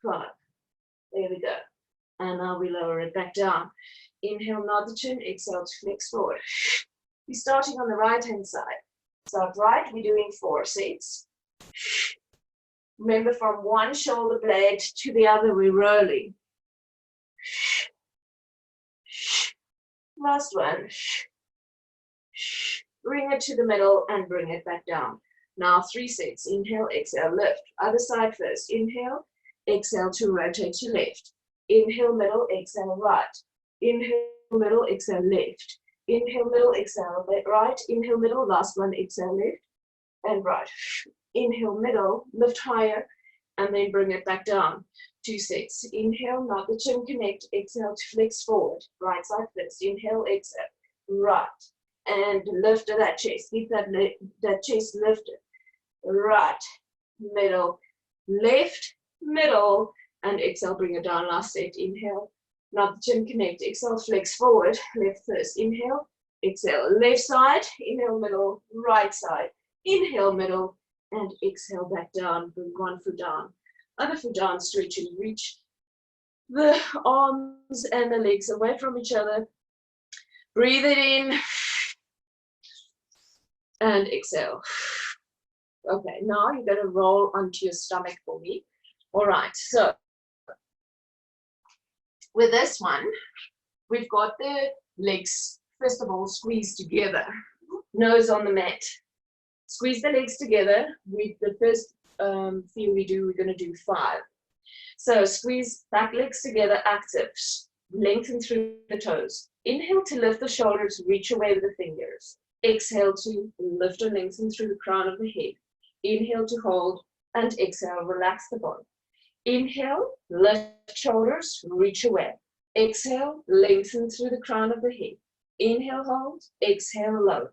5. There we go. And now we lower it back down. Inhale, nod the chin, exhale to flex forward. We're starting on the right-hand side. Start right, we're doing 4 sets. Remember, from one shoulder blade to the other, we're rolling. Last one. Bring it to the middle and bring it back down. Now 3 sets. Inhale, exhale, lift. Other side first. Inhale, exhale to rotate to left. Inhale, middle, exhale, right. Inhale, middle, exhale, left. Inhale, middle, exhale, right. Inhale, middle, last one, exhale, left and right. Inhale, middle, lift higher, and then bring it back down. 2 sets. Inhale, nod the chin, connect, exhale to flex forward. Right side first. Inhale, exhale, right. And lift that chest. Keep that chest lifted. Right, middle, left, middle, and exhale, bring it down. Last set. Inhale, nod the chin, connect, exhale, flex forward. Left first. Inhale, exhale, left side. Inhale, middle, right side. Inhale, middle, and exhale back down. Bring 1 foot down, other foot down, stretch and reach the arms and the legs away from each other. Breathe it in and exhale. Okay, now you're going to roll onto your stomach for me. All right, so with this one, we've got the legs, first of all, squeezed together, nose on the mat. Squeeze the legs together. The first thing we do, we're going to do 5. So squeeze back legs together, active. Lengthen through the toes. Inhale to lift the shoulders, reach away with the fingers. Exhale to lift and lengthen through the crown of the head. Inhale to hold, and exhale, relax the body. Inhale, lift shoulders, reach away. Exhale, lengthen through the crown of the head. Inhale, hold, exhale, low.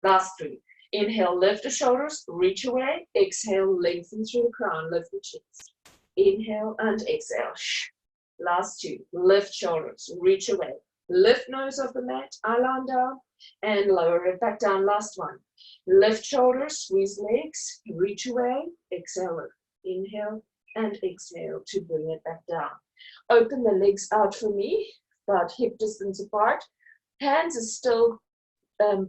Last 3. Inhale, lift the shoulders, reach away. Exhale, lengthen through the crown, lift the chest. Inhale and exhale. Last 2. Lift shoulders, reach away. Lift nose off the mat, eyeline down, and lower it back down. Last 1. Lift shoulders, squeeze legs, reach away, exhale, lift. Inhale and exhale to bring it back down. Open the legs out for me, about hip distance apart. Hands are still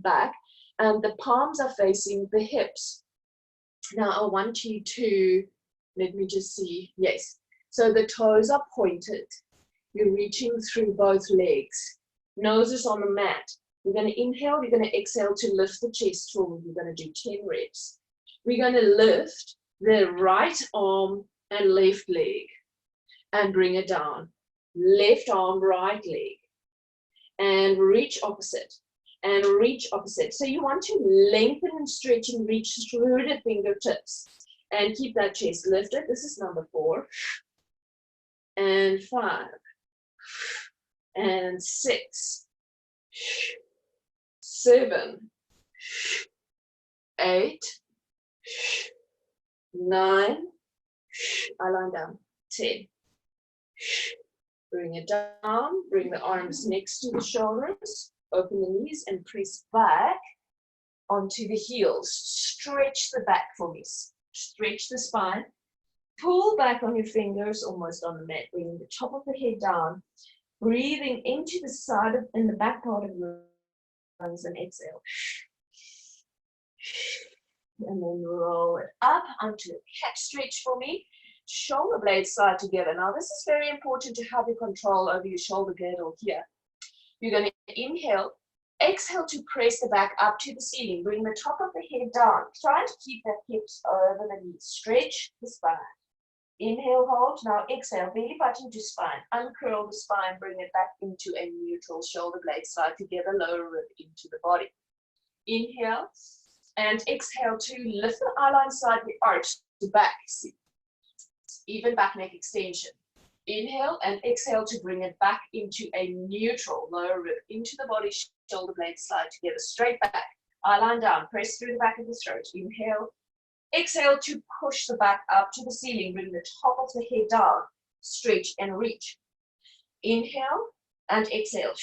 back, and the palms are facing the hips. Now I want you to, let me just see, yes. So the toes are pointed. You're reaching through both legs. Nose is on the mat. We're going to inhale, you're going to exhale to lift the chest forward. We're going to do 10 reps. We're going to lift the right arm and left leg and bring it down. Left arm, right leg. And reach opposite. And reach opposite. So you want to lengthen and stretch and reach through the fingertips. And keep that chest lifted. This is number 4. And 5. And 6. 7. 8. 9. I line down. 10. Bring it down. Bring the arms next to the shoulders. Open the knees and press back onto the heels. Stretch the back for me. Stretch the spine. Pull back on your fingers, almost on the mat. Bring the top of the head down. Breathing into the side of, in the back part of your lungs, and exhale. And then roll it up onto a cat stretch for me. Shoulder blades side together. Now this is very important to have your control over your shoulder girdle here. You're going to inhale, exhale to press the back up to the ceiling. Bring the top of the head down. Try to keep the hips over the knees. Stretch the spine. Inhale, hold. Now exhale, belly button to spine. Uncurl the spine, bring it back into a neutral. Shoulder blades slide together, lower rib into the body. Inhale and exhale to lift the eyeline side, the arch to back. See, even back neck extension. Inhale and exhale to bring it back into a neutral, lower rib into the body. Shoulder blades slide together, straight back. Eyeline down, press through the back of the throat. Inhale. Exhale to push the back up to the ceiling. Bring the top of the head down. Stretch and reach. Inhale and exhale.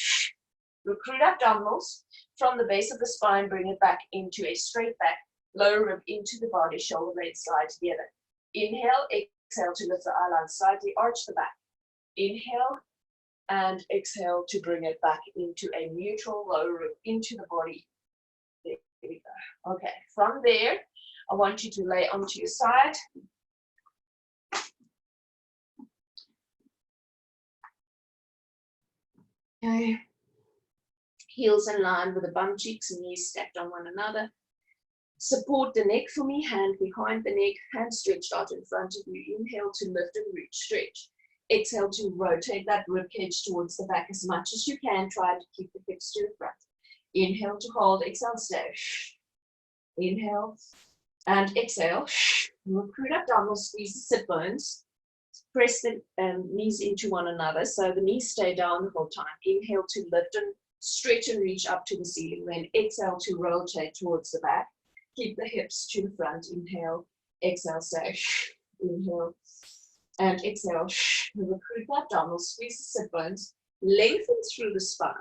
Recruit abdominals. From the base of the spine, bring it back into a straight back. Lower rib into the body. Shoulder blades slide together. Inhale, exhale to lift the eyeline slightly. Arch the back. Inhale and exhale to bring it back into a neutral. Lower rib into the body. There we go. Okay, from there, I want you to lay onto your side. Okay. Heels in line with the bum cheeks, knees stacked on one another. Support the neck for me, hand behind the neck, hand stretched out in front of you. Inhale to lift and reach, stretch. Exhale to rotate that rib cage towards the back as much as you can. Try to keep the hips to the front. Inhale to hold, exhale, stay. Inhale. And exhale, recruit abdominals, squeeze the sit bones, press the knees into one another so the knees stay down the whole time. Inhale to lift and stretch and reach up to the ceiling. Then exhale to rotate towards the back. Keep the hips to the front. Inhale, exhale, say, inhale, and exhale. Recruit the abdominals, squeeze the sit bones, lengthen through the spine.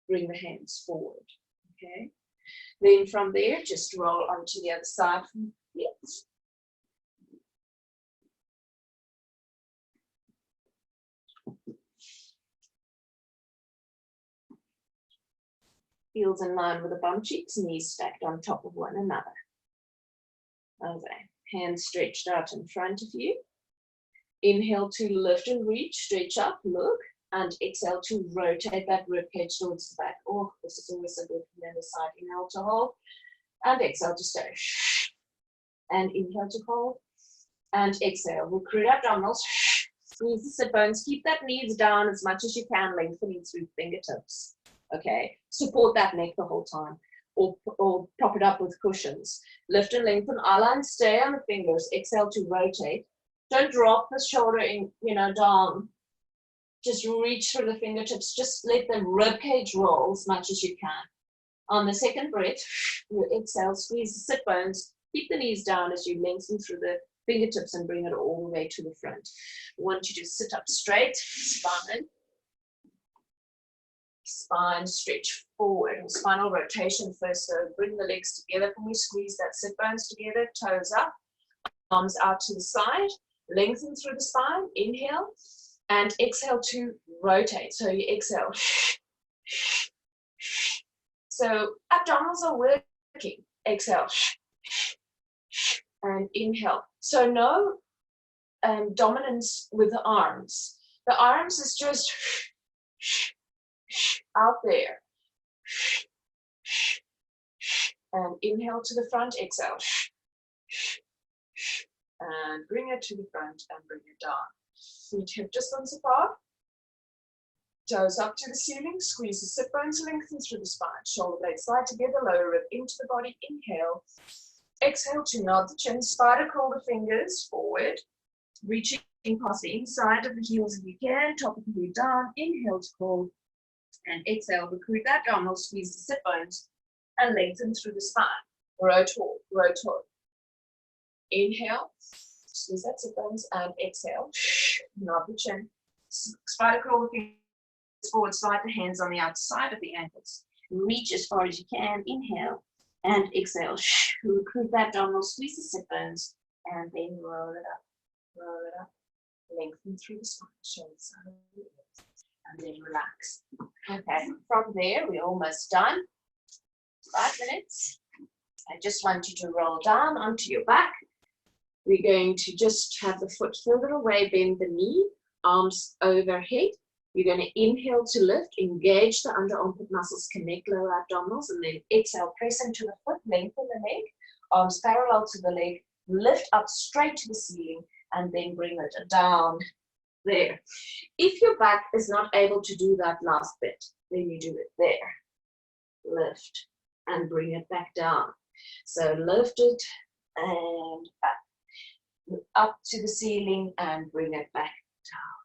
Bring the hands forward, okay? Then from there, just roll onto the other side from here. Heels in line with the bum cheeks, knees stacked on top of one another. Okay, hands stretched out in front of you. Inhale to lift and reach, stretch up, look, and exhale to rotate that rib cage towards the back. Oh, this is always a good from the other side. Inhale to hold, and exhale to stay. And inhale to hold, and exhale. Recruit abdominals, squeeze the sit bones, keep that knees down as much as you can, lengthening through fingertips. Okay, support that neck the whole time, or prop it up with cushions. Lift and lengthen, eyeline, stay on the fingers. Exhale to rotate. Don't drop the shoulder in, down. Just reach through the fingertips. Just let the rib cage roll as much as you can. On the second breath, you exhale, squeeze the sit bones. Keep the knees down as you lengthen through the fingertips and bring it all the way to the front. I want you to sit up straight, spine stretch forward. Spinal rotation first. So bring the legs together for me. Squeeze that sit bones together, toes up, arms out to the side. Lengthen through the spine. Inhale. And exhale to rotate. So you exhale. So abdominals are working. Exhale. And inhale. So no dominance with the arms. The arms is just out there. And inhale to the front. Exhale. And bring it to the front and bring it down. Feet hip distance apart. Toes up to the ceiling. Squeeze the sit bones, lengthen through the spine. Shoulder blades slide together. Lower rib into the body. Inhale. Exhale to nod the chin, spider curl the fingers forward, reaching past the inside of the heels if you can, top of the head down, inhale to curl, and exhale, recruit that abdominal, squeeze the sit bones, and lengthen through the spine. Row tall, row tall. Inhale, squeeze that sit bones, and exhale, nod the chin, spider curl the fingers forward, slide the hands on the outside of the ankles. Reach as far as you can, inhale, and exhale. Recruit that abdominal, squeeze the sit bones, and then roll it up, lengthen through the spine, shoulders out of the ears, and then relax. Okay, from there, we're almost done. 5 minutes. I just want you to roll down onto your back. We're going to just have the foot further away, bend the knee, arms overhead. You're going to inhale to lift, engage the under armpit muscles, connect lower abdominals, and then exhale, press into the foot, lengthen the leg, arms parallel to the leg, lift up straight to the ceiling, and then bring it down there. If your back is not able to do that last bit, then you do it there. Lift and bring it back down. So lift it and up to the ceiling and bring it back down.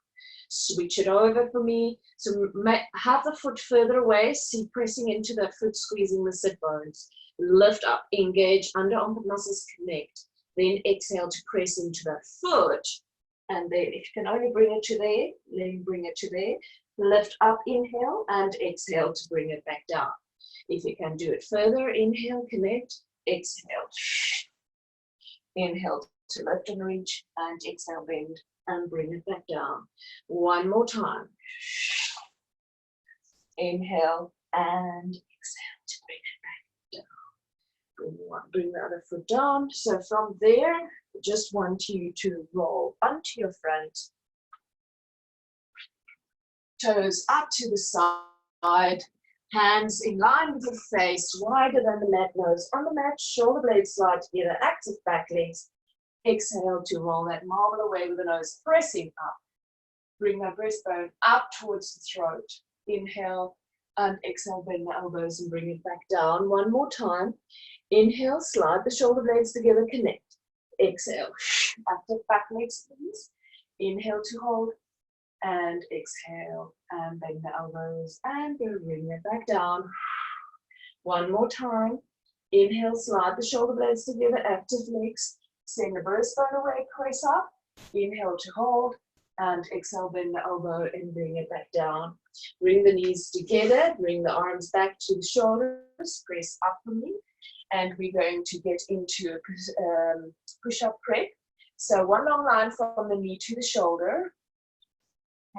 Switch it over for me. So have the foot further away, see pressing into that foot, squeezing the sit bones. Lift up, engage, under armpit muscles connect. Then exhale to press into that foot. And then if you can only bring it to there, then bring it to there. Lift up, inhale, and exhale to bring it back down. If you can do it further, inhale, connect, exhale. Inhale to lift and reach, and exhale, bend, and bring it back down. One more time. Inhale and exhale to bring it back down. Bring the other foot down. So from there, I just want you to roll onto your front. Toes up to the side. Hands in line with your face, wider than the mat, nose on the mat, shoulder blades slide together, active back legs. Exhale to roll that marble away with the nose pressing up. Bring that breastbone up towards the throat. Inhale and exhale, bend the elbows and bring it back down. One more time. Inhale, slide the shoulder blades together, connect. Exhale, active back legs, please. Inhale to hold. And exhale and bend the elbows and bring it back down. One more time. Inhale, slide the shoulder blades together, active legs. Send the breastbone away, press up. Inhale to hold and exhale, bend the elbow and bring it back down. Bring the knees together, bring the arms back to the shoulders, press up for me. And we're going to get into a push-up prep. So one long line from the knee to the shoulder.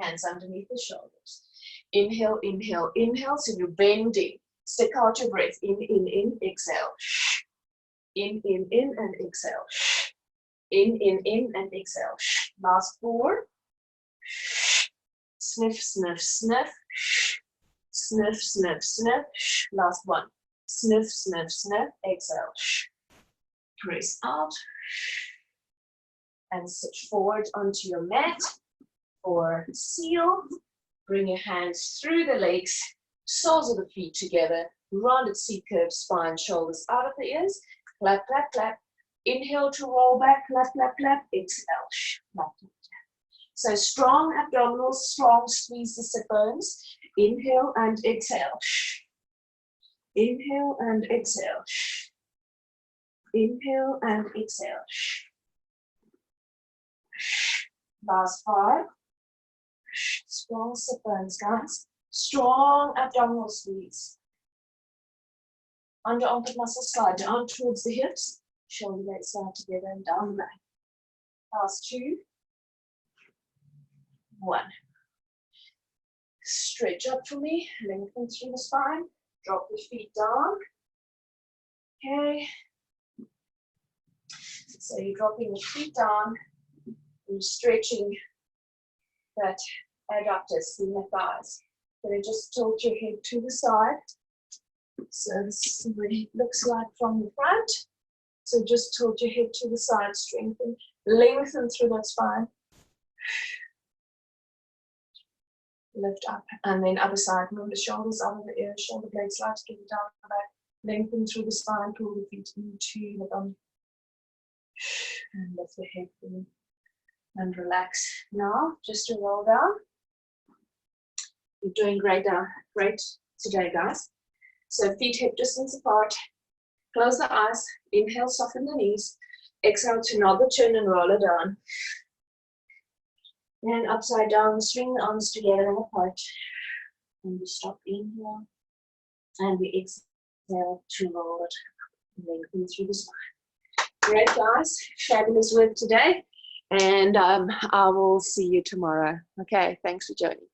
Hands underneath the shoulders. Inhale, inhale, inhale. So you're bending. Stick out your breath. In, exhale. In, and exhale. In, and exhale. Last 4. Sniff, sniff, sniff. Sniff, sniff, sniff. Last 1. Sniff, sniff, sniff. Exhale. Press out. And sit forward onto your mat. Or seal, bring your hands through the legs, soles of the feet together, rounded C curve, spine, shoulders out of the ears, clap, clap, clap. Inhale to roll back, clap, clap, clap. Exhale, clap, clap, clap. So strong abdominals, strong squeeze the sit bones. Inhale and exhale. Inhale and exhale. Inhale and exhale. Last 5. Strong sit bones, guys. Strong abdominal squeeze. Under armpit muscles slide down towards the hips. Shoulder blades slide together and down the back. Last 2. 1. Stretch up for me. Lengthen through the spine. Drop the feet down. Okay. So you're dropping the feet down. You're stretching that adductors in the thighs. Then just tilt your head to the side. So this is what it looks like from the front. So just tilt your head to the side, strengthen, lengthen through that spine. Lift up, and then other side. Move the shoulders out of the ears, shoulder blades slide together down the back. Lengthen through the spine, pull the feet into the bum. And lift the head forward and relax. Now, just to roll down. You're doing great today, guys. So feet hip distance apart. Close the eyes. Inhale, soften the knees. Exhale to nod the chin and roll it down. And upside down, swing the arms together and apart. And we stop inhale. And we exhale to roll it. Lengthen through the spine. Great, guys. Fabulous work today. And I will see you tomorrow. Okay, thanks for joining.